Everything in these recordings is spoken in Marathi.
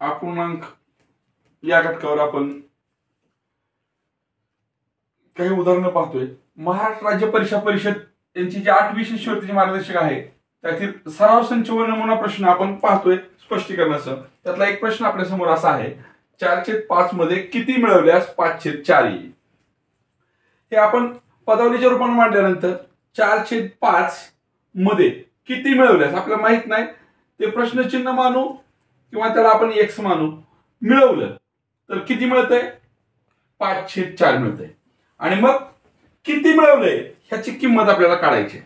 अपूर्णांक या घटकावर आपण काही उदाहरणं पाहतोय। महाराष्ट्र राज्य परीक्षा परिषद यांची जी 8वी शिष्यवृत्तीची मार्गदर्शक आहे त्यातील सराव संच व नमुना प्रश्न आपण पाहतोय स्पष्टीकरणासह। त्यातला एक प्रश्न आपल्या समोर असा आहे, 4/5 मध्ये किती मिळवल्यास 5/4 येईल। हे आपण पदावलीच्या रूपाने मांडल्यानंतर 4/5 मध्ये किती मिळवल्यास आपल्याला माहित नाही, ते प्रश्नचिन्ह मानू किंवा त्याला आपण x मानू, मिळवलं तर किती मिळतंय 5/4 मिळतंय। आणि मग किती मिळवलंय ह्याची किंमत आपल्याला काढायची।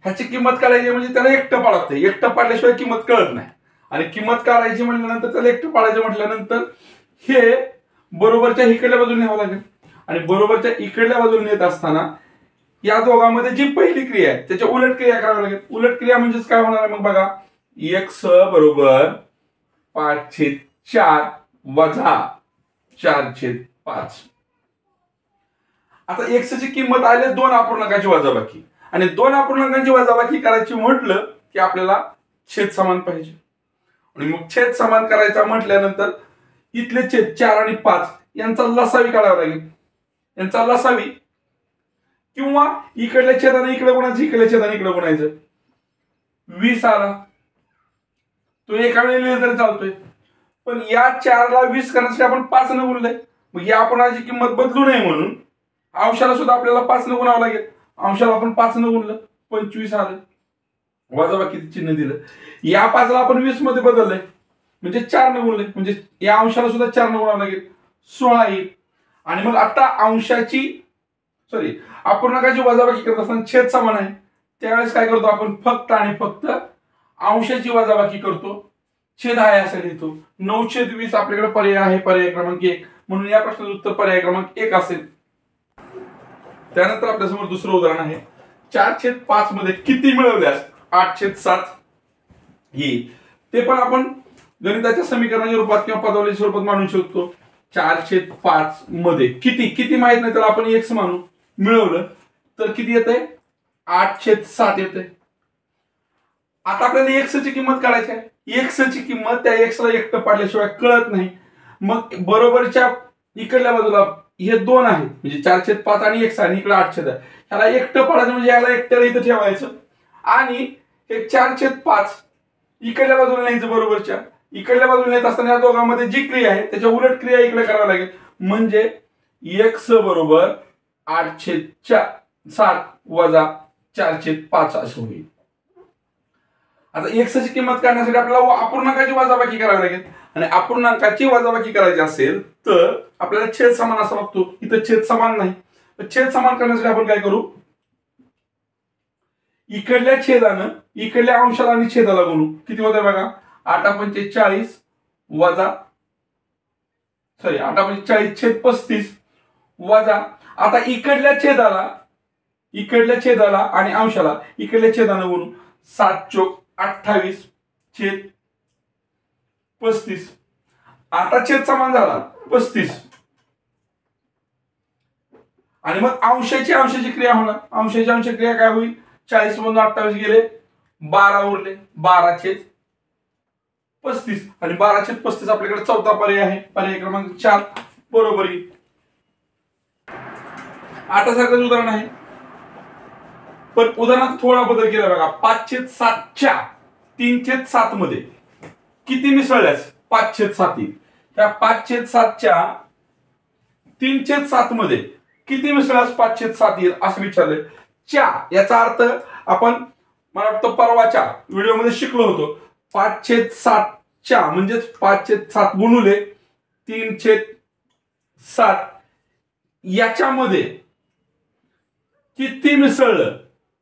ह्याची किंमत काढायची म्हणजे त्याला एकटं पाडावं, एकटं पाडल्याशिवाय किंमत कळत नाही। आणि किंमत काढायची म्हटल्यानंतर त्याला एकटं पाडायचं म्हटल्यानंतर हे बरोबरच्या इकडल्या बाजूने न्यावं लागेल। आणि बरोबरच्या इकडल्या बाजूने नेत असताना या दोघांमध्ये जी पहिली क्रिया आहे त्याच्या उलट क्रिया करावी लागेल। उलट क्रिया म्हणजेच काय होणार आहे मग बघा, x बरोबर 5/4 वजा 4/5। आता x ची किंमत आली 2 अपूर्णांकाची वजाबाकी, आणि 2 अपूर्णांकांची वजाबाकी करायची म्हटलं की आपल्याला छेद समान पाहिजे। आणि मग छेद समान करायचा म्हटल्यानंतर इथले छेद 4 आणि 5 यांचा लसावी काढावा लागेल। यांचा लसावी किंवा इकडल्या छेदाने इकडे गुणायचं, इकडल्या छेदाने इकडे गुणायचं। 20 आला तो एका वेळी लिहिलं तरी चालतोय, पण या 4 ला 20 करण्यासाठी आपण 5 ने गुणलंय। मग या अपूर्णांकाची किंमत बदलू नये म्हणून अंशाला सुद्धा आपल्याला 5 ने गुणावं लागेल। अंशाला आपण 5 ने गुणलं 25 आलं, वजाबाकी चिन्ह दिलं। या 5 ला आपण 20 मध्ये बदललंय म्हणजे 4 ने गुणलंय, म्हणजे या अंशाला सुद्धा 4 ने गुणावं लागेल, 16 येईल। आणि मग आता अपूर्णांकाची वजाबाकी करत असताना छेद समान आहे, त्यावेळेस काय करतो आपण फक्त आणि फक्त अंशाची वजाबाकी करतो, छेद आहे असं लिहितो। 9/20 आपल्याकडे पर्याय आहे, पर्याय क्रमांक 1, म्हणून या प्रश्नाचं उत्तर पर्याय क्रमांक 1 असेल। त्यानंतर आपल्यासमोर दुसरं उदाहरण आहे, 4/5 मध्ये किती मिळवल्यास 8/7 येईल। ते पण आपण गणिताच्या समीकरणाच्या रूपात किंवा पदावलीच्या स्वरूपात मांडू शकतो। 4/5 मध्ये किती किती माहित नाही त्याला आपण x मानू, मिळवलं तर किती येतंय 8/7 येतंय। आता आपल्याला x ची किंमत काढायची आहे। x ची किंमत त्या x ला एकटं पाडल्याशिवाय कळत नाही। मग बरोबरच्या इकडल्या बाजूला हे 2 आहे म्हणजे 4/5 आणि x आणि इकडे 8/, याला एकटं पाडायचं म्हणजे याला एकट्याला इथं ठेवायचं आणि हे 4/5 इकडल्या बाजूला न्यायचं, बरोबरच्या इकडल्या बाजूला नेत असताना या दोघांमध्ये जी क्रिया आहे त्याच्या उलट क्रिया इकडे करावी लागेल, म्हणजे x बरोबर 8/7 वजा 4/5 असं होईल। आता x ची किंमत काढण्यासाठी आपल्याला अपूर्णांकाची वजाबाकी करावी लागेल, आणि अपूर्णांकाची वजाबाकी करायची असेल तर आपल्याला छेद समान असा लागतो। इथं छेद समान नाही, तर छेद समान करण्यासाठी आपण काय करू, इकडल्या छेदानं इकडल्या अंशाला आणि छेदाला गुणू। किती होतंय बघा, 8×5 वजा 8×40 वजा, आता इकडल्या छेदाला आणि अंशाला इकडल्या छेदानं गुणू, 7×28 आता छेद समान झाला 35, आणि मग अंशाची क्रिया होणार। अंशाची क्रिया काय होईल, 40 मधून 28 गेले 12 उरले, 12/35 आणि 12/35 आपल्याकडे चौथा पर्याय आहे, पर्याय क्रमांक 4 बरोबर येईल। आता सारखंच उदाहरण आहे, पण उदाहरणात थोडा बदल केला बघा। 5/7 3/7 मध्ये किती मिसळल्यास 5/7 येईल। त्या 5/7 3/7 मध्ये किती मिसळल्यास 5/7 येईल असं विचारलंय। याचा अर्थ आपण मला वाटतं परवाच्या व्हिडिओमध्ये शिकलो होतो। 5/7 म्हणजेच 5/7 गुणुले 3/7 याच्यामध्ये किती मिसळलं,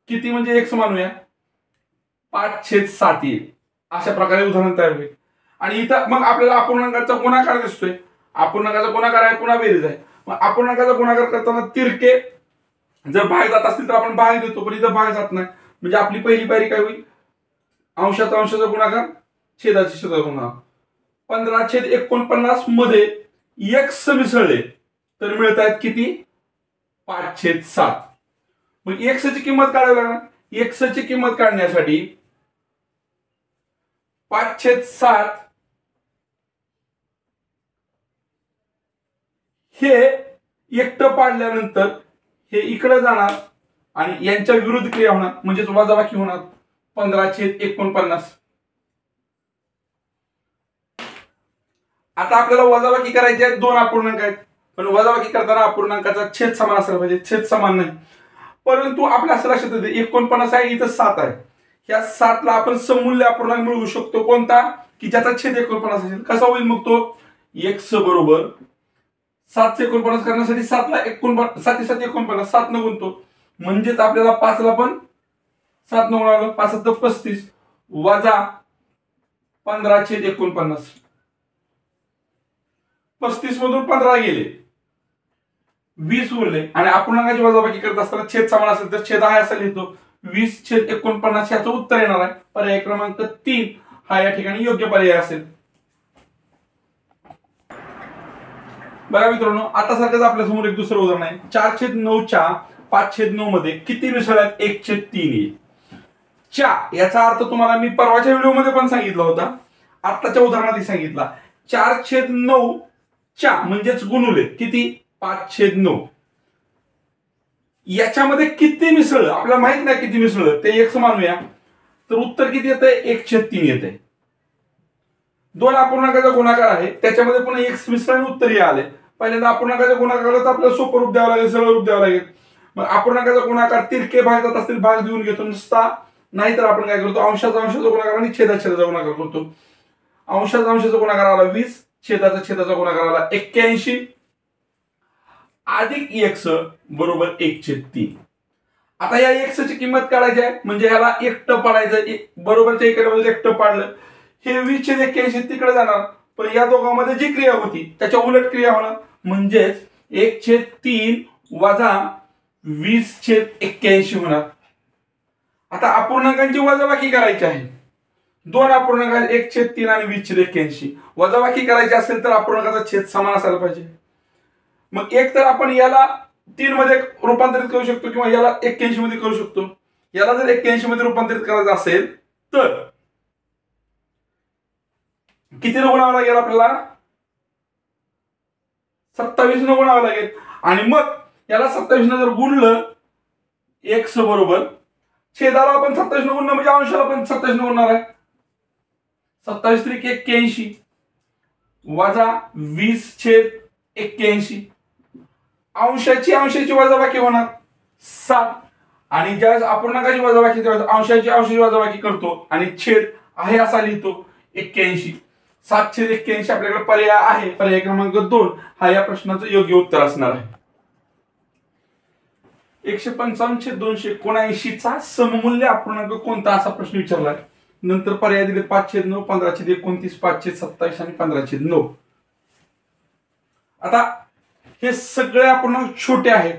किती म्हणजे x मानूया, 5/7 येईल। अशा प्रकारे उदाहरण तयार होईल। आणि इथं मग आपल्याला अपूर्णांकाचा गुणाकार दिसतोय, अपूर्णांकाचा गुणाकार आहे पुन्हा बेरीज आहे। मग अपूर्णांकाचा गुणाकार करताना तिरके जर भाग जात असतील तर आपण भाग देतो, पण इथं भाग जात नाही, म्हणजे आपली पहिली पायरी काय होईल, अंशाचा गुणाकार छेदाचा गुणाकार। 15/49 मध्ये x मिसळले तर मिळत आहेत किती 5/7। मग x ची किंमत काढावी लागणार। x ची किंमत काढण्यासाठी 5/7 हे एकटं पाडल्यानंतर हे इकडे जाणार आणि यांच्या विरुद्ध क्रिया होणार, म्हणजेच वजाबाकी होणार 15/49. आता आपल्याला वजाबाकी करायची आहे, दोन अपूर्णांक आहेत, पण वजाबाकी करताना अपूर्णांकाचा छेद समान असला पाहिजे, छेद समान नाही. परंतु आपल्या असं लक्षात येते 49 आहे, इथं 7 आहे. ह्या 7 ला आपण सममूल्य अपूर्णांक मिळवू शकतो, कोणता की ज्याचा छेद 49 असेल. कसा होईल मग तो? x बरोबर 7 चे 49 करण्यासाठी 7 ला 7 7 49 7 न गुणतो, म्हणजेच आपल्याला 5 ला पण 7 न गुणावं, 5 7 35 वजा 15/49. 35 मधून 15 गेले, 20 उरले आणि अपूर्णांकाची वजाबाकी करत असताना छेद समान असेल तर छेद आहे असं लिहितो. 20/49 याचं उत्तर येणार आहे. पर्याय क्रमांक 3 हा या ठिकाणी योग्य पर्याय असेल. बघा मित्रांनो, आता सारखंच आपल्या समोर एक दुसरं उदाहरण आहे. 4/9 च्या 5/9 मध्ये किती मिसळ आहेत? 1/3 येईल. याचा अर्थ तुम्हाला मी परवाच्या व्हिडिओमध्ये पण सांगितला होता, आताच्या उदाहरणात सांगितला. 4/9 च्या म्हणजेच गुणुले किती? 5/9. याच्यामध्ये किती मिसळ आपल्याला माहित नाही, किती मिसळ ते x मानूया, तर उत्तर किती येतंय? 1/3 येते. दोन अपूर्णांकाचा गुणाकार आहे, त्याच्यामध्ये पुन्हा x मिसळून उत्तर हे आले. पहिल्यांदा अपूर्णांकाच्या गुणाकाराला आपल्याला सोपं रूप द्यावं लागेल, सरळ रूप द्यावं लागेल. मग अपूर्णांकाचा गुणाकार तिरके भाग जात असतील भाग देऊन घेतो नुसता, नाहीतर आपण काय करतो? अंशाचा गुणाकार आणि छेदाचा गुणाकार करतो. अंशाचा गुणाकार आला 20, छेदाचा गुणाकार आला 81 अधिक x बरोबर 1/3. आता या x ची किंमत काढायची आहे, म्हणजे ह्याला एकटं पाडायचं, बरोबरच्या इकडे एकटं पाडलं, हे 20/81 तिकडे जाणार, पण या दोघांमध्ये जी क्रिया होती त्याच्या उलट क्रिया होणार, म्हणजेच 1/3 वजा 20/81 होणार. आता अपूर्णांकांची वजाबाकी करायची आहे. दोन अपूर्णांक 1/3 आणि 20/81 वजाबाकी करायची असेल तर अपूर्णांकाचा छेद समान असायला पाहिजे. मग एक तर आपण याला 3 मध्ये रूपांतरित करू शकतो किंवा याला 81 मध्ये करू शकतो. याला जर 81 मध्ये रूपांतरित करायचं असेल तर किती न गुणावं लागेल? आपल्याला 27 न गुणावं लागेल. आणि मग याला 27 न जर गुणलं x बरोबर छेदाला आपण 27 न गुणणं म्हणजे अंशाला पण 27 न गुणणार आहे. 27 त्रिक 81 वजा 20/81. अंशाची वजाबाकी होणार 7 आणि ज्यावेळेस अपूर्णांकाची वजाबाकी अंशाची वजाबाकी करतो आणि छेद आहे असा लिहितो 81. 7/81 आपल्याकडे पर्याय आहे, पर्याय क्रमांक 2 हा या प्रश्नाचं योग्य उत्तर असणार आहे. 155/279 चा सममूल्य अपूर्णांक कोणता असा प्रश्न विचारलाय. नंतर पर्याय दिले 5/9, 15/29, 5/27 आणि 15/9. आता हे सगळे अपूर्णांक छोटे आहेत,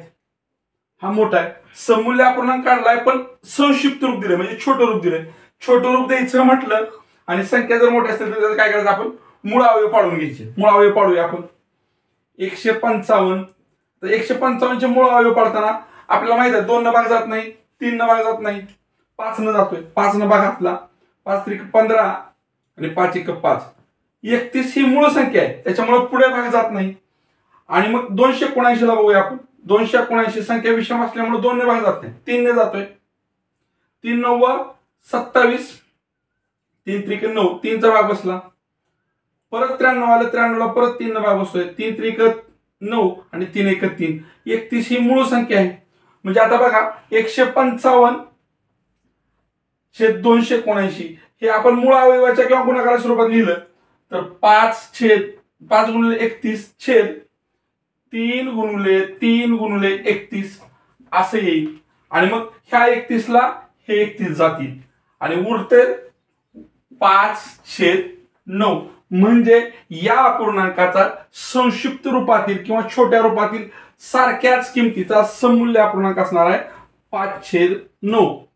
हा मोठा आहे. सममूल्य अपूर्णांक काढलाय पण संक्षिप्त रूप दिले, म्हणजे छोटं रूप दिले. छोटं रूप द्यायचं म्हटलं आणि संख्या जर मोठी असेल तर त्याचं काय करायचं? आपण मूळ अवयव पाडून घ्यायचे. मूळ अवयव पाडूया आपण. 155, तर 155 चे मूळ अवयव पाडताना आपल्याला माहित आहे 2 न भाग जात नाही, 3 न भाग जात नाही, 5 न जातोय. 5 न भाग घातला, 5 त्रिक 15 आणि 5 1 5. 31 ही मूळ संख्या आहे, त्याच्यामुळे पुढे भाग जात नाही. आणि मग 279 ला बघूया आपण. 279 संख्या विषम असल्यामुळे 2 ने भाग जात नाही, 3 ने जातोय. 3 9 27, 3 त्रिक 9, 3 चा भाग बसला. परत 93 आलं, 93 ला परत 3 न भाग बसतोय. 3 त्रिक 9 आणि 3 1 3. 31 ही मूळ संख्या आहे. म्हणजे आता बघा 155/279 हे आपण मूळ अवयवाच्या किंवा गुणाकाराच्या स्वरूपात लिहिलं तर 5 गुणिले 31 छेद 3 गुणिले 31 असं येईल. आणि मग ह्या 31 ला हे 31 जातील आणि उरते 5/9. म्हणजे या अपूर्णांकाचा संक्षिप्त रूपातील किंवा छोट्या रूपातील सारख्याच किमतीचा सममूल्य अपूर्णांक असणार आहे 5/9.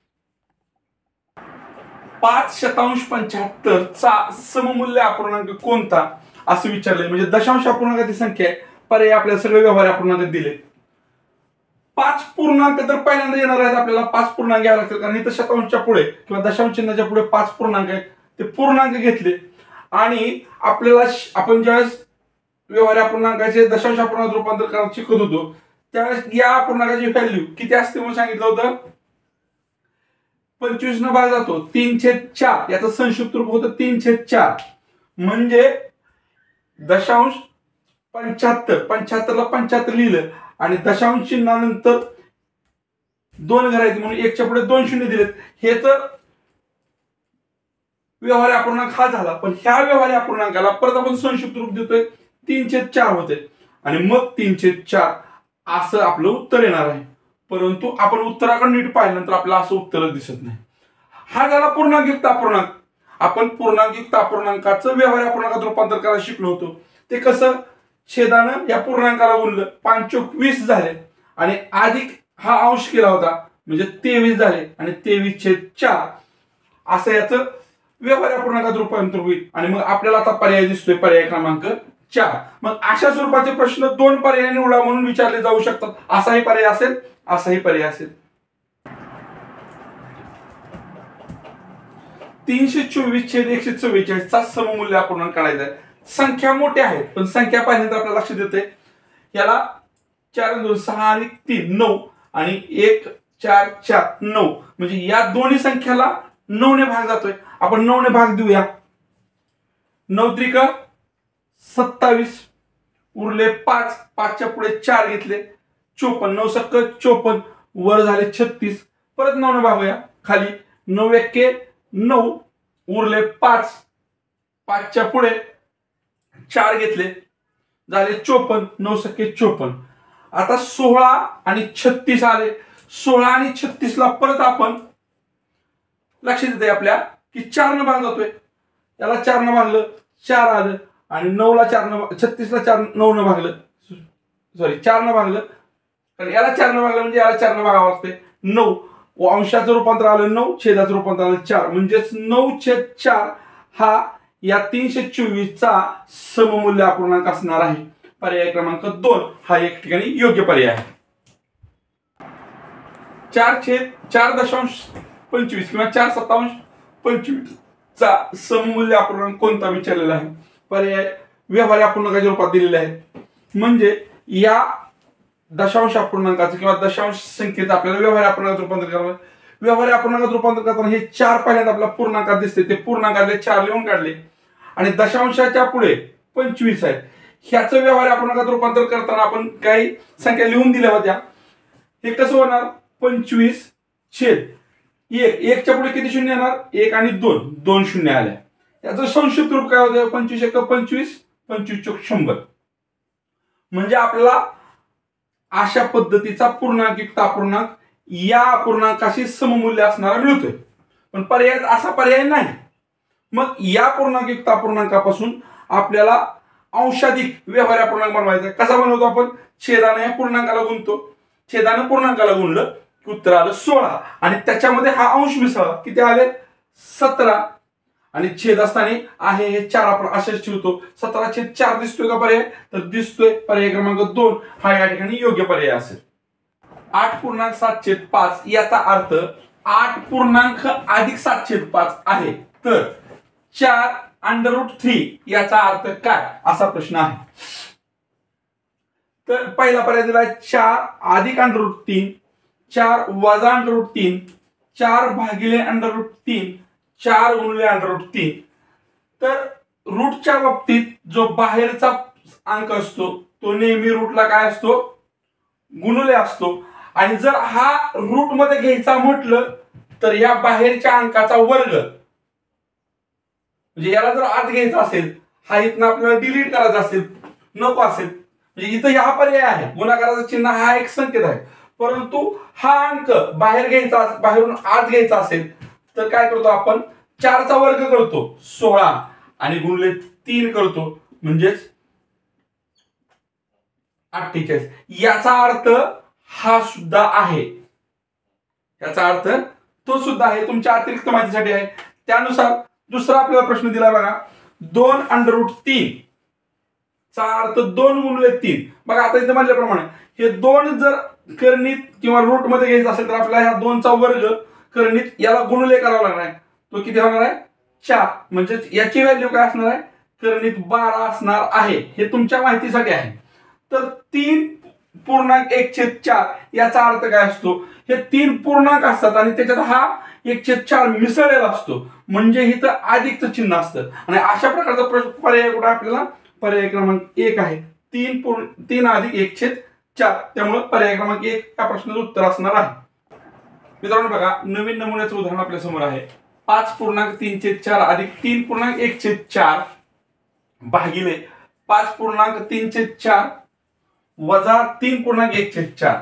5/75 चा सममूल्य अपूर्णांक कोणता असं विचारलंय. म्हणजे दशांश अपूर्णांकाची संख्या आहे, पर्याय आपल्याला सगळे व्यवहार्य अपूर्णांक दिले. 5 पूर्णांक तर पहिल्यांदा येणार आहेत, आपल्याला 5 पूर्णांक घ्यावे लागतील, कारण इथं शतांशच्या पुढे किंवा दशांश चिन्हाच्या पुढे 5 पूर्णांक आहेत. ते पूर्णांक घेतले आणि आपल्याला आपण ज्यावेळेस व्यवहार्य अपूर्णांकाचे दशांश अपूर्णांकात रूपांतर करायला शिकत होतो त्यावेळेस या अपूर्णांकाची व्हॅल्यू किती असते म्हणून सांगितलं होतं 25 न भाग जातो 3/4 याचं संक्षिप्त रूप होतं 3/4 म्हणजे दशांश 75 ला 75 लिहिलं आणि दशांश चिन्हानंतर 2 घरायचे म्हणून 1च्या पुढे 2 शून्य दिलेत हे तर व्यवहार्य अपूर्णांक हा झाला पण ह्या व्यवहार्य अपूर्णांकाला परत आपण संक्षिप्त रूप देतोय 3/4 होते आणि मग 3/4 असं आपलं उत्तर येणार आहे परंतु आपण उत्तराकडे नीट पाहिल्यानंतर आपल्याला असं उत्तर दिसत नाही हा झाला पूर्णांकयुक्त अपूर्णांक आपण पूर्णांकयुक्त अपूर्णांकाचं व्यवहार्य अपूर्णांकात रूपांतर करायला शिकलो होतो ते कसं छेदानं या पूर्णांकाला गुणलं 5/20 झाले आणि अधिक हा अंश केला होता म्हणजे 23 झाले आणि 23/4 असं याचं व्यवहार्य अपूर्णांकात रूपांतर होईल आणि मग आपल्याला आता पर्याय दिसतोय पर्याय क्रमांक 4 मग अशा स्वरूपाचे प्रश्न 2 पर्याय निवडा म्हणून विचारले जाऊ शकतात असाही पर्याय असेल असाही पर्याय असेल 324/144 चा सममूल्य अपूर्णांक काढायचा आहे संख्या मोठ्या आहेत पण संख्या पाहिल्यानंतर आपल्याला लक्षात येते याला 4 2 6 आणि 3 9 आणि 1 4 4 9 म्हणजे या दोन्ही संख्याला 9 ने भाग जातोय आपण 9 ने भाग देऊया 9 त्रिक 27 उरले 5 5च्या पुढे 4 घेतले 54 9 सक्क 54 वर झाले 36 परत 9 ने भागूया खाली 9 एक्के 9 उरले 5 5च्या पुढे 4 घेतले झाले 54 9 सक्के 54 आता 16 आणि 36 आले 16 आणि 36 ला परत आपण लक्षात येते आपल्या की 4 न भाग जातोय याला 4 न भागलं 4 आलं आणि 9 ला 4 न 36 ला 4 9 न भागलं सॉरी 4 न भागलं कारण याला 4 न भागलं म्हणजे याला 4 न भागावं लागते 9 अंशाचं रूपांतर आलं 9 छेदाचं रूपांतर आलं 4 म्हणजेच 9/4 हा या 324 चा सममूल्य अपूर्णांक असणार आहे पर्याय क्रमांक 2 हा एक ठिकाणी योग्य पर्याय आहे 4/4.25 किंवा 4/27.25 चा सममूल्य अपूर्णांक कोणता विचारलेला आहे पर्याय व्यवहार्य अपूर्णांकाच्या रूपात दिलेले आहे म्हणजे या दशांश अपूर्णांकाचं किंवा दशांश संख्येचं आपल्याला व्यवहार्य अपूर्णांकात रूपांतर करावं व्यवहार्य अपूर्णांकात रूपांतर करताना हे 4 पहिल्यांदा आपल्याला पूर्णांकात दिसते ते पूर्णांकातले 4 लिहून काढले आणि दशांशाच्या पुढे 25 आहे ह्याचं व्यवहार्य अपूर्णांकात रूपांतर करताना आपण काही संख्या लिहून दिल्या होत्या हे कसं होणार 25/1 1च्या पुढे किती शून्य येणार 1 आणि 2 2 शून्य आल्या याचं संक्षिप्त रूप काय होतं 25 × 25 25 × 100 म्हणजे आपल्याला अशा पद्धतीचा पूर्णांकयुक्त अपूर्णांक या अपूर्णांकाशी सममूल्य असणारा मिळतोय पण पर्याय असा पर्याय नाही मग या पूर्णांकयुक्त अपूर्णांकापासून आपल्याला अंशाधिक व्यवहार्य अपूर्णांक बनवायचा कसा बनवतो आपण छेदाने या पूर्णांकाला गुणतो छेदाने पूर्णांकाला गुणलं की उत्तर आलं 16 आणि त्याच्यामध्ये हा अंश मिसळला किती आले 17 आणि छेद असताना आहे हे 4 आपण असेच ठेवतो 17/4 दिसतोय का पर्याय तर दिसतोय पर्याय क्रमांक 2 हा या ठिकाणी योग्य पर्याय असेल 8.7/5 याचा अर्थ 8 अधिक 7/5 आहे तर 4√3 याचा अर्थ काय असा प्रश्न आहे तर पहिला पर्याय दिला 4 अधिक √3 4 वजा √3 4 भागिले √3 4 गुणिले √3 तर रूटच्या बाबतीत जो बाहेरचा अंक असतो तो नेहमी रूटला काय असतो गुणुले असतो आणि जर हा रूट मध्ये घ्यायचा म्हटलं तर या बाहेरच्या अंकाचा वर्ग म्हणजे याला जर आत घ्यायचा असेल हा इथनं आपल्याला डिलीट करायचा असेल नको असेल म्हणजे इथं हा पर्याय आहे गुणाकाराचं चिन्ह हा एक संकेत आहे परंतु हा अंक बाहेर घ्यायचा बाहेरून आत घ्यायचा असेल तर काय करतो आपण 4 चा वर्ग करतो 16 आणि गुणिले 3 करतो म्हणजेच 48 याचा अर्थ हा सुद्धा आहे याचा अर्थ तो सुद्धा आहे तुमच्या अतिरिक्त माहितीसाठी आहे त्यानुसार दुसरा आपल्याला प्रश्न दिला बघा 2√3 चा अर्थ 2 गुणिले 3 बघा आता इथे म्हटल्याप्रमाणे हे 2 जर करणीत किंवा रूट मध्ये घ्यायचं असेल तर आपल्याला ह्या 2 चा वर्ग करणीत याला गुणिले करावा लागणार आहे तो किती होणार आहे 4 म्हणजे याची व्हॅल्यू काय असणार आहे करणीत 12 असणार आहे, हे तुमच्या माहितीसाठी आहे. तर 3.1/4 याचा अर्थ काय असतो, हे 3 पूर्णांक असतात आणि त्याच्यात हा 1/4 मिसळलेला असतो, म्हणजे इथं अधिकचं चिन्ह असतं. आणि अशा प्रकारचा पर्याय कुठे आपल्याला पर्याय क्रमांक 1 आहे. 3 अधिक 1/4, त्यामुळे पर्याय क्रमांक 1 या प्रश्नाचं उत्तर असणार आहे. मित्रांनो बघा, नवीन नमुन्याचं उदाहरण आपल्या समोर आहे. 5.3/4 अधिक 3.1/4 भागिले 5.3/4 वजा 3.1/4.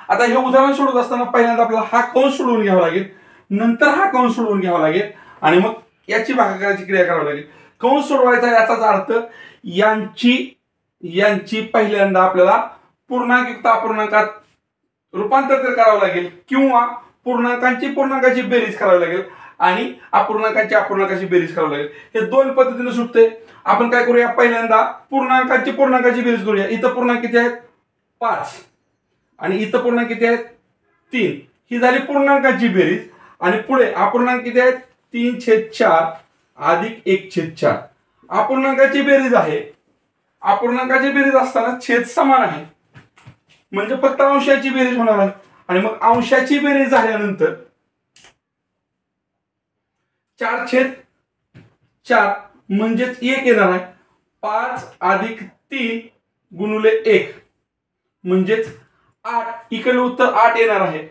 आता हे उदाहरण सोडवत असताना पहिल्यांदा आपल्याला हा कंस सोडवून घ्यावा लागेल, नंतर हा कंस सोडवून घ्यावा लागेल आणि मग याची भागाकाराची क्रिया करावी लागेल. कंस सोडवायचा याचाच अर्थ यांची पहिल्यांदा आपल्याला पूर्णांकयुक्त अपूर्णांकात रूपांतर करावं लागेल किंवा पूर्णांकाची बेरीज करावी लागेल आणि अपूर्णांकाची बेरीज करावी लागेल. हे दोन पद्धतीने सुटते. आपण काय करूया, पहिल्यांदा पूर्णांकाची बेरीज करूया. इथं पूर्णांक किती आहेत, 5 आणि इथं पूर्णांक किती आहेत, 3. ही झाली पूर्णांकाची बेरीज. आणि पुढे अपूर्णांक किती आहेत, 3/4 अधिक 1/4. अपूर्णांकाची बेरीज आहे. अपूर्णांकाची बेरीज असताना छेद समान आहे, म्हणजे फक्त अंशाची बेरीज होणार आहे. आणि मग अंशाची बेरीज झाल्यानंतर 4/4 म्हणजेच 1 येणार आहे. 5 अधिक 3 गुणुले 1 म्हणजेच 8. इकडे उत्तर 8 येणार आहे.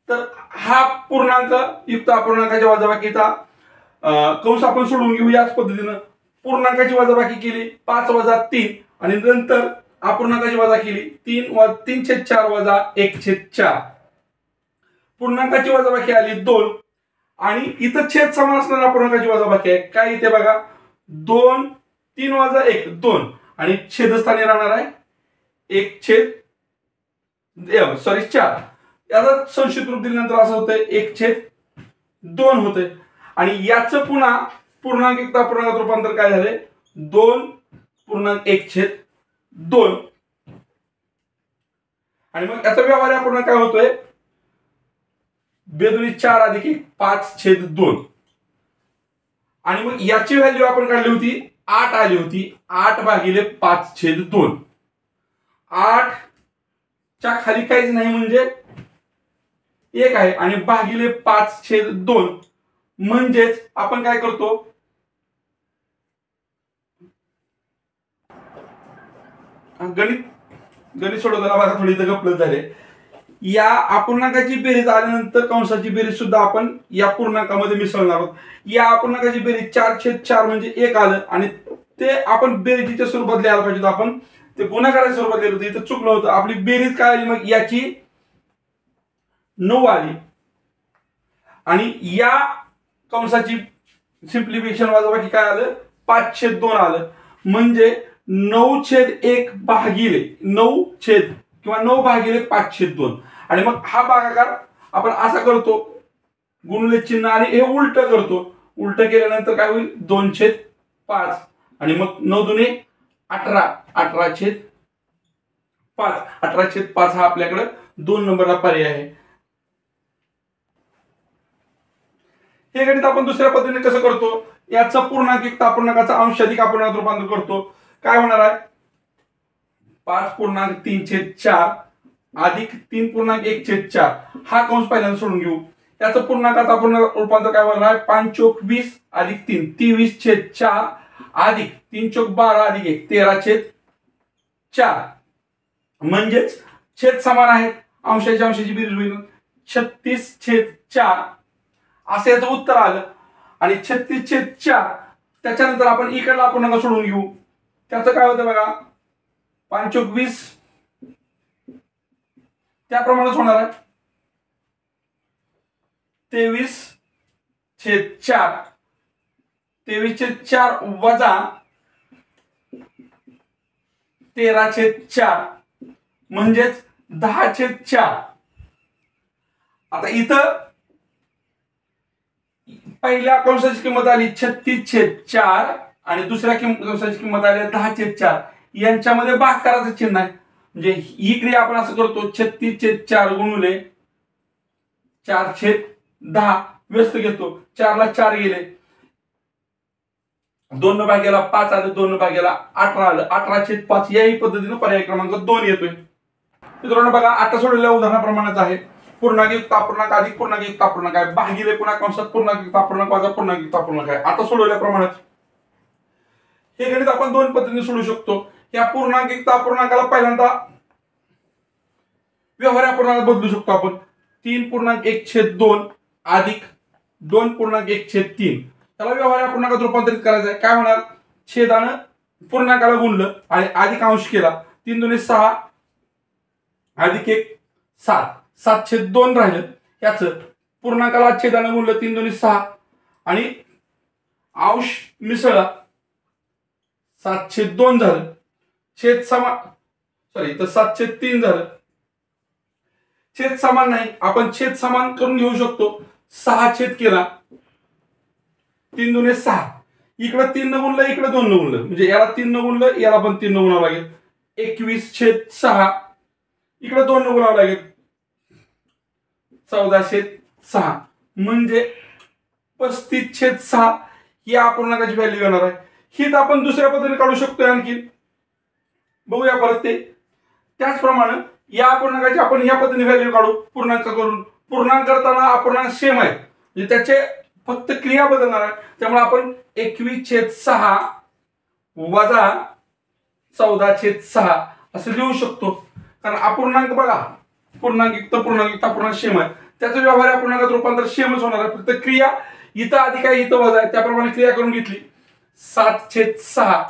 तर हा पूर्णांक युक्त अपूर्णांकाच्या वजाबाकीचा कंस आपण सोडून घेऊ याच पद्धतीनं. पूर्णांकाची वजाबाकी केली 5 वजा 3 आणि नंतर अपूर्णांकाची वजा केली 3/4 वजा 1/4. पूर्णांकाची वजाबाकी आली 2 आणि इथं छेद समान असणाऱ्या अपूर्णांकाची वजाबाकी आहे. काय इथे बघा, 2 3 वजा 1 2 आणि छेदस्थानी राहणार आहे 4. याचा संक्षिप्त रूप दिल्यानंतर असं होतंय 1/2 होतंय. आणि याचं पुन्हा पूर्णांकयुक्त अपूर्णांकात रूपांतर काय झाले, 2.1/2. आणि मग याचा व्यवहार्य अपूर्णांक काय होतोय, 2 4 अधिक 1 5/2. आणि मग याची व्हॅल्यू आपण काढली होती 8 आली होती. 8 भागिले 5/2. 8 च्या खाली काहीच नाही म्हणजे 1 आहे आणि भागिले 5/2 म्हणजेच आपण काय करतो, गणित सोडवताना बघा थोडी इथं गपलत झाले. या अपूर्णांकाची बेरीज आल्यानंतर कंसाची बेरीज सुद्धा आपण या पूर्णांकामध्ये मिसळणार आहोत. या अपूर्णांकाची बेरीज 4/4 म्हणजे 1 आलं आणि ते आपण बेरीजच्या स्वरूपात लिहायला पाहिजे. आपण ते गुणाकाराच्या स्वरूपात लिहिलं होतं, इथं चुकलं होतं. आपली बेरीज काय आली, मग याची 9 आली आणि या कंसाची सिम्प्लिफिकेशन वजाबाकी काय आलं, 5/2 आलं. म्हणजे 9/1 भागिले 9 भागिले 5/2. आणि मग हा भागाकार आपण असा करतो, गुणुले चिन्ह आणि हे उलट करतो. उलट केल्यानंतर काय होईल, 2/5 आणि मग 9 दुने 18 18/5. 18/5 हा आपल्याकडे 2 नंबरला पर्याय आहे. हे गणित आपण दुसऱ्या पद्धतीने कसं करतो, याचं पूर्णांकयुक्त अपूर्णांकाचा अंश अधिक अपूर्णांकात रूपांतर करतो. काय होणार आहे, 5.3/4 अधिक 3.1/4 हा कंस पहिल्यांदा सोडून घेऊ. याचं पूर्णांकात अपूर्णांकात रूपांतर काय होणार आहे, 5/20 अधिक 3 23/4 अधिक 3/12 अधिक 1 13/4. म्हणजेच छेद समान आहेत, अंशाची बेरीज होईल 36/4 असं याचं उत्तर आलं. आणि 36/4 त्याच्यानंतर आपण इकडला अपूर्णांक सोडून घेऊ. त्याचं काय होतं बघा, 5/20 त्याप्रमाणेच होणार आहे 23/4 23/4 वजा 13/4 म्हणजेच 10/4. आता इथं पहिल्या कंसाची किंमत आली 36/4 आणि दुसऱ्या कंसाची किंमत आली 10/4. यांच्यामध्ये भागाकाराचं चिन्ह आहे, म्हणजे ही क्रिया आपण असं करतो 36/4 गुणुले 4/10 व्यस्त घेतो. 4 ला 4 गेले, 2 न भाग्याला 5 आलं, 2 न भाग्याला 18 आलं, 18/5 याही पद्धतीने पर्याय क्रमांक 2 येतोय. मित्रांनो बघा, आता सोडलेल्या उदाहरणाप्रमाणेच आहे. पूर्णांक अपूर्णांक अधिक पूर्णांक अपूर्णांक आहे भागिले पुन्हा कंसात पूर्णांक अपूर्णांक वजा पूर्णांक अपूर्णांक आहे. आता सोडवल्याप्रमाणेच हे गणित आपण दोन पद्धतीने सोडवू शकतो. या पूर्णांक अपूर्णांकाला पहिल्यांदा व्यवहार्य अपूर्णांकात बदलू शकतो आपण. 3.1/2 अधिक 2.1/3 त्याला व्यवहार्य अपूर्णांकात रूपांतरित करायचं आहे. काय होणार, छेदानं पूर्णांकाला गुणलं आणि अधिक अंश केला. 3 दुणे 6 अधिक 1 7, 7/2 राहिलं. याच पूर्णांकाला छेदानं गुणलं, 3 दुणे 6 आणि अंश मिसळला, 7/2 झालं. छेद समान, सॉरी तर 7/3 झालं. छेद समान नाही, आपण छेद समान करून घेऊ शकतो. 6 छेद केला, 3 दुणे 6, इकडे 3 न गुणलं, इकडे 2 न गुणलं, म्हणजे याला 3 न गुणलं, याला पण 3 न गुणावं लागेल. 21/6, इकडे 2 न गुणावं लागेल, 14/6 म्हणजे 35/6 ही अपूर्णांकाची व्हॅल्यू येणार आहे. ही तर आपण दुसऱ्या पद्धतीने काढू शकतो. आणखी बघूया परत ते. त्याचप्रमाणे या अपूर्णांकाची आपण या पद्धतीने व्हॅल्यू काढू पूर्णांक करून. पूर्णांक करताना अपूर्णांक सेम आहे, म्हणजे त्याचे फक्त क्रिया बदलणार आहे. त्यामुळे आपण 21/6 वजा 14/6 असं लिहू शकतो. कारण अपूर्णांक बघा, पूर्णांक अपूर्णांक सेम आहे, त्याचं व्यवहार्य अपूर्णांकात रूपांतर सेमच होणार आहे. फक्त क्रिया इथं अधिक आहे, इथं वजा आहे, त्याप्रमाणे क्रिया करून घेतली. 7/6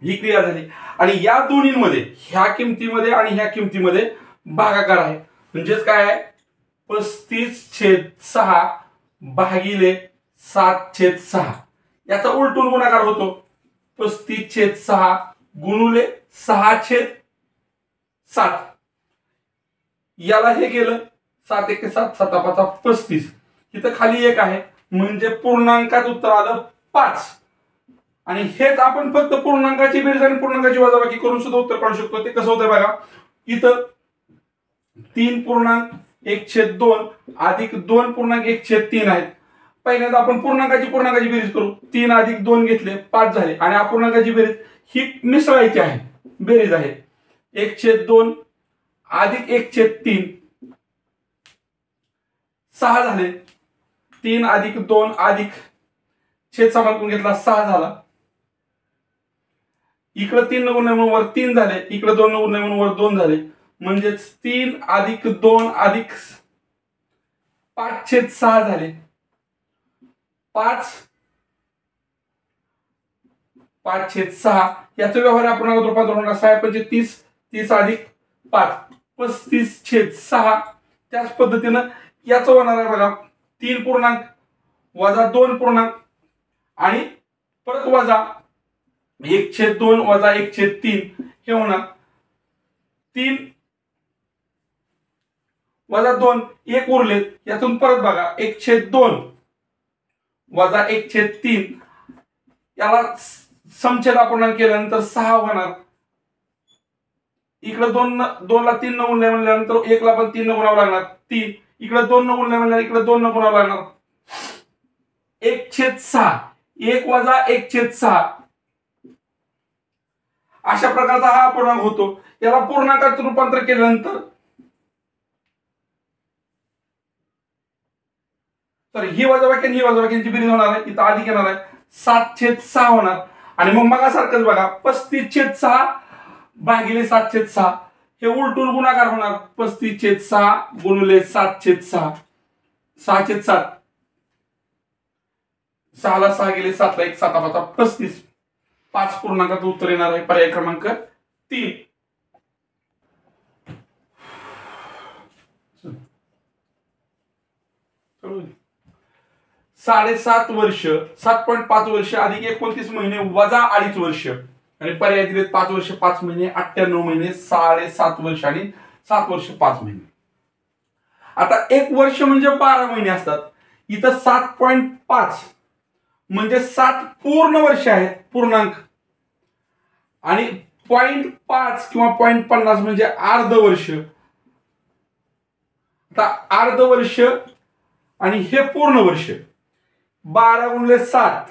ही क्रिया झाली. आणि या दोन्हीमध्ये ह्या किमतीमध्ये आणि ह्या किमतीमध्ये भागाकार आहे. म्हणजेच काय आहे, 35/6 भागिले 7/6 याचा उलटून गुणाकार होतो. 35/6 गुणुले 6/7. याला हे गेलं, 7 1 7 7 5 35. इथं खाली 1 आहे, म्हणजे पूर्णांकात उत्तर आलं 5. आणि हेच आपण फक्त पूर्णांकाची बेरीज आणि पूर्णांकाची वजाबाकी करून सुद्धा उत्तर काढू शकतो. ते कसं होतंय बघा, इथं 3.1/2 अधिक 2.1/3 आहेत. पहिल्यांदा आपण पूर्णांकाची बेरीज करू. 3 अधिक 2 घेतले, 5 झाले. आणि अपूर्णांकाची बेरीज ही मिसळायची आहे, बेरीज आहे. 1/2 अधिक 1/3 6 झाले. 3 अधिक 2 अधिक छेद समान करून घेतला, 6 झाला. इकडे 3 न गुणले म्हणून वर 3 झाले, इकडे 2 न गुणले म्हणून वर 2 झाले. म्हणजेच 3 अधिक 2 अधिक 5/6 झाले. 5/6 याचं व्यवहार्य अपूर्णांकात रूपांतर होणार. 6 5 30, 30 अधिक 5 35/6. त्याच पद्धतीनं याचं होणार आहे बघा, 3 पूर्णांक वजा 2 पूर्णांक आणि परत वजा 1/2 वजा 1/3 हे होणार. 3 वजा 2 1 उरलेत, यातून परत बघा 1/2 वजा 1/3 याला समछेद अपूर्णांक केल्यानंतर 6 होणार. इकडे 2 ला 3 न गुणले म्हणल्यानंतर 1 ला पण 3 न गुणावं लागणार, 3. इकडे 2 न गुणले म्हणल्यानंतर इकडे 2 न गुणावं लागणार, 1/6. 1 वजा 1/6 अशा प्रकारचा हा अपूर्णांक होतो. याला पूर्णांकात रूपांतर केल्यानंतर तर ही वजाबाकी आणि ही वजाबाकीची बेरीज होणार आहे. इथं अधिक येणार आहे, 7/6 होणार. आणि मग मगासारखंच बघा, 35/6 भागिले 7/6 हे उलटून गुणाकार होणार. 35/6 गुणिले 7/6, 6/7. 6 ला 6 गेले, 7 ला 1 7 5 35. 5 पूर्णांकात उत्तर येणार आहे पर्याय क्रमांक 3. 7.5 वर्ष, 7.5 वर्ष अधिक 29 महिने वजा 2.5 वर्ष आणि पर्याय दिलेत 5 वर्ष 5 महिने, 98 महिने, 7.5 वर्ष आणि 7 वर्ष 5 महिने. आता 1 वर्ष म्हणजे 12 महिने असतात. इथं 7.5 म्हणजे 7 पूर्ण वर्ष आहेत पूर्णांक, आणि 0.5 किंवा 0.50 म्हणजे अर्ध वर्ष. आता अर्ध वर्ष आणि हे पूर्ण वर्ष, 12 गुणिले 7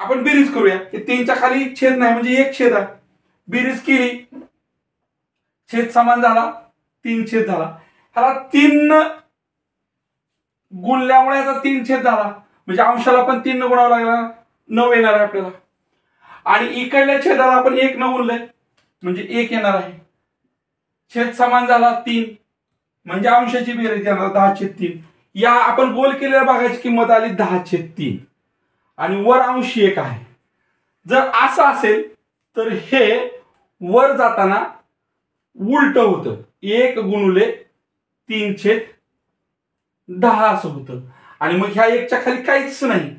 आपण बेरीज करूया की 3च्या खाली छेद नाही म्हणजे एक छेद आहे. बेरीज केली, छेद समान झाला, 3 छेद झाला. ह्याला 3 गुणल्यामुळे याचा 3 छेद झाला म्हणजे अंशाला पण 3 न गुणावं लागला, 9 येणार आहे आपल्याला. आणि इकडल्या छेदाला आपण 1 न गुणलंय म्हणजे 1 येणार आहे. छेद समान झाला 3 म्हणजे अंशाची बेरीज येणार 10/3. या आपण गोल केलेल्या भागाची किंमत आली 10/3 आणि वर अंश 1 आहे. जर असं असेल तर हे वर जाताना उलट होतं, 1 गुणुले 3/10 असं होतं. आणि मग ह्या 1च्या खाली काहीच नाही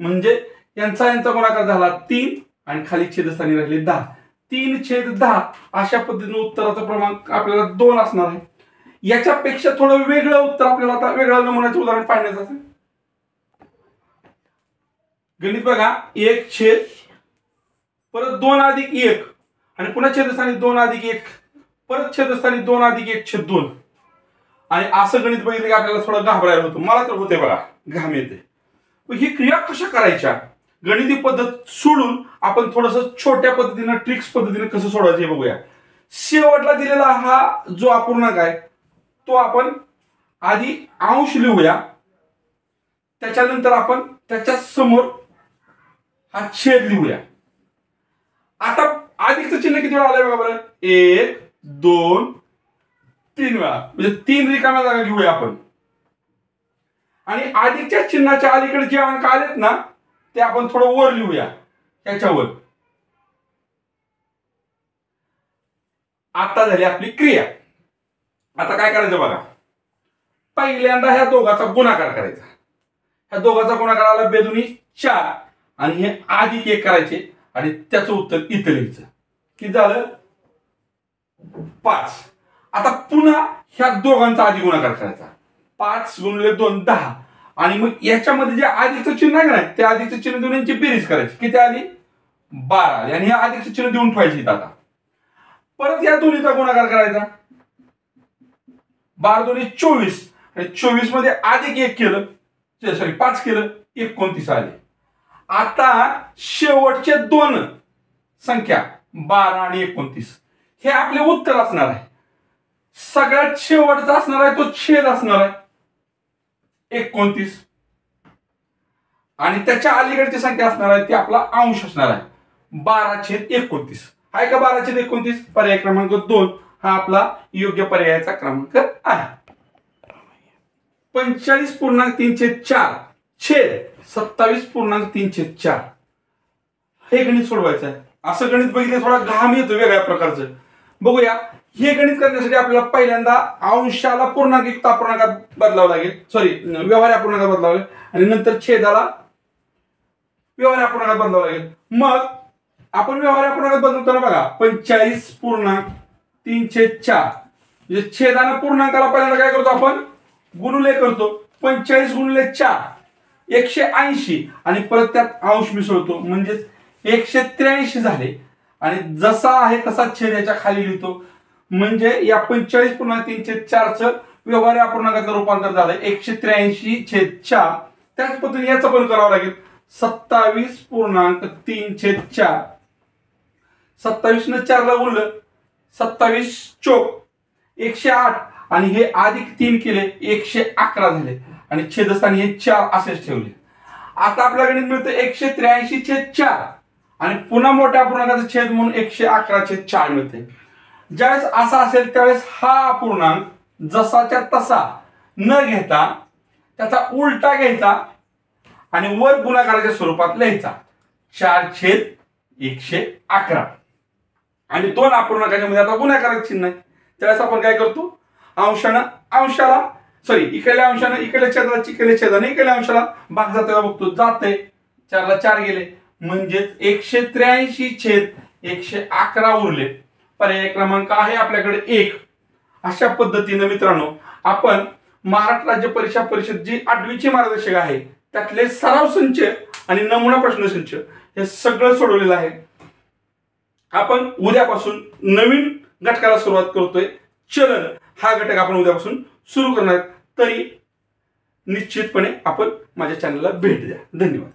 म्हणजे यांचा गुणाकार झाला 3 आणि खाली छेदस्थानी राहिले 10. 3/10 अशा पद्धतीने उत्तराचा क्रमांक आपल्याला 2 असणार आहे. याच्यापेक्षा थोडं वेगळं उत्तर आपल्याला आता वेगळ्या नमुन्याचे उदाहरण पाहण्याचं असेल. गणित बघा, 1 छेद परत 2 अधिक 1 आणि पुन्हा छेदस्थानी 2 अधिक 1 परत छेदस्थानी 2 अधिक 1/2. आणि असं गणित बघितलं की आपल्याला थोडं घाबरायला होतं. मला तर होते बघा, घाम येते. ही क्रिया कशा करायच्या, गणिती पद्धत सोडून आपण थोडस छोट्या पद्धतीने ट्रिक्स पद्धतीने कसं सोडवायचं हे बघूया. शेवटला दिलेला हा जो अपूर्णांक आहे तो आपण आधी अंश लिहूया, त्याच्यानंतर आपण त्याच्या समोर हा छेद लिहूया. आता अधिकचं चिन्ह किती वेळा आलंय बघा बरं, 1 2 3 वेळा म्हणजे 3 रिकाम्या जागा घेऊया आपण. आणि अधिकच्या चिन्हाच्या अलीकडे जे अंक आलेत ना ते आपण थोडं वर लिहूया त्याच्यावर. आता झाली आपली क्रिया. आता काय करायचं बघा, पहिल्यांदा ह्या दोघाचा गुणाकार करायचा. ह्या दोघाचा गुणाकार आला बेदुनी 4 आणि हे अधिक 1 करायचे आणि त्याचं उत्तर इथं लिहायचं. किती झालं, 5. आता पुन्हा ह्या दोघांचा आधी गुणाकार करायचा. 5 गुणिले 2 10 आणि मग याच्यामध्ये जे अधिकचं चिन्ह आहे ना त्या अधिकचं चिन्ह देऊन यांची बेरीज करायची. किती आली, 12 आली. आणि हे अधिकचं चिन्ह देऊन ठेवायची. आता परत या दोन्हीचा गुणाकार करायचा. 12 दोन्ही 24 आणि 24 मध्ये अधिक 1 केलं, सॉरी 5 केलं, 29 आले. आता शेवटचे 2 संख्या 12 आणि 29 हे आपले उत्तर असणार आहे. सगळ्यात शेवटचा असणार आहे तो छेद असणार आहे 29 आणि त्याच्या अलीकडची संख्या असणार आहे ती आपला अंश असणार आहे 12/29. आहे का 12/29? पर्याय क्रमांक 2 हा आपला योग्य पर्यायाचा क्रमांक आहे. 45.3/4 छेद 27.3/4 हे गणित सोडवायचं आहे. असं गणित बघितलं थोडा घाम येतो वेगळ्या प्रकारचं. बघूया, हे गणित करण्यासाठी आपल्याला पहिल्यांदा अंशाला पूर्णांक युक्त अपूर्णांकात बदलावं लागेल, सॉरी व्यवहार्य अपूर्णांकात बदलावं लागेल आणि नंतर छेदाला व्यवहार्य अपूर्णांकात बदलावं लागेल. मग आपण व्यवहार्य अपूर्णांकात बदलताना बघा 45.3/4 म्हणजे छेदानं पूर्णांकाला पहिल्यांदा काय करतो आपण गुणुले करतो. 45 गुणिले 4 180 आणि परत त्यात अंश मिसळतो म्हणजे 183 झाले. आणि जसा आहे तसा छेद याच्या खाली लिहितो म्हणजे या 45.3/4 चं व्यवहार्य अपूर्णांकात रूपांतर झालंय 183/4. त्याच पद्धतीने याचं पण करावं लागेल 27.3/4. 27 न 4 ला गुणलं 27 चोक 108 आणि हे अधिक 3 केले 111 झाले आणि छेदस्थानी हे 4 असेच ठेवले. आता आपल्या गणित मिळतं 183/4 आणि पुन्हा मोठ्या अपूर्णांकाचा छेद म्हणून 111/4 मिळते. ज्यावेळेस असा असेल त्यावेळेस हा अपूर्णांक जसाच्या तसा न घेता त्याचा उलटा घ्यायचा आणि वर गुणाकाराच्या स्वरूपात लिहायचा 4/111 आणि 2 अपूर्णांकाच्या मध्ये आता गुणाकाराचे चिन्ह आहे. त्यावेळेस आपण काय करतो अंशाला सॉरी इकडल्या अंशाने इकडल्या छेदाला इकडल्या छेदाने इकडल्या अंशाला भाग जाताना बघतो, जाते 4 ला 4 गेले म्हणजेच 183/111 उरले. पर्याय क्रमांक आहे आपल्याकडे 1. अशा पद्धतीने मित्रांनो आपण महाराष्ट्र राज्य परीक्षा परिषद जी 8वीची मार्गदर्शक आहे त्यातले सराव संच आणि नमुना प्रश्नसंच हे सगळं सोडवलेलं आहे. आपण उद्यापासून नवीन घटकाला सुरुवात करतोय. चलन हा घटक आपण उद्यापासून सुरू करणार. तरी निश्चितपणे आपण माझ्या चॅनलला भेट द्या. धन्यवाद.